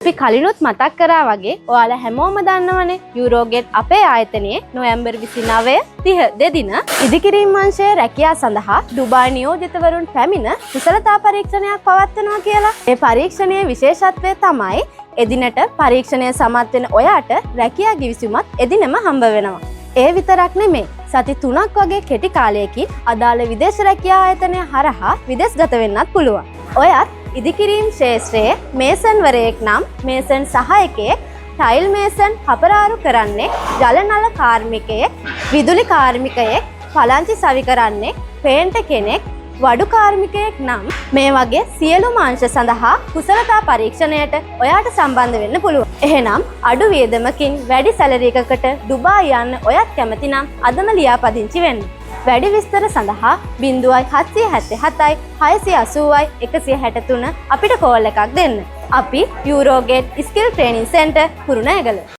අපි කලිනුත් මතක් කරා වගේ ඔයාලා හැමෝම දන්නවනේ යුරෝගෙට් අපේ ආයතනයේ නොවැම්බර් 29 30 දෙදින ඉදිකිරීම් අංශයේ රැකියාව සඳහා ඩුබායි නියෝජිතවරුන් පැමිණ කුසලතා පරීක්ෂණයක් පවත්වනවා කියලා. මේ පරීක්ෂණයේ විශේෂත්වය තමයි එදිනට පරීක්ෂණය සමත් වෙන ඔයාට රැකියා ගිවිසුමත් එදිනම හම්බ වෙනවා. ඒ විතරක් නෙමෙයි. සති 3ක් වගේ කෙටි කාලයකින් අදාළ විදේශ රැකියා ආයතනය හරහා විදේශගත වෙන්නත් පුළුවන්. ඔයත් ඉදිකිරීම් ශේෂ්ත්‍රයේ මේසන්වරයෙක් නම් මේසන් සහායකයෙක්, ටයිල් මේසන් හපරාරු කරන්නේ, ජල නල කාර්මිකයෙක්, විදුලි කාර්මිකයෙක්, පලංචි සවි කරන්නේ, පේන්ට් කෙනෙක්, වඩු කාර්මිකයෙක් නම් මේ වගේ සියලුම අංශ සඳහා කුසලතා පරීක්ෂණයට ඔයාට සම්බන්ධ වෙන්න පුළුවන්. එහෙනම් අඩු වියදමකින් වැඩි සැලරි එකකට ඩුබායි යන්න ඔයත් කැමති නම් අදම ලියාපදිංචි වෙන්න. වැඩි විස්තර සඳහා 0777යි 680යි 163 අපිට කෝල් එකක් දෙන්න. අපි යුරෝගෙට් ස්කිල් ට්‍රේනින් සෙන්ටර් කුරුණෑගල.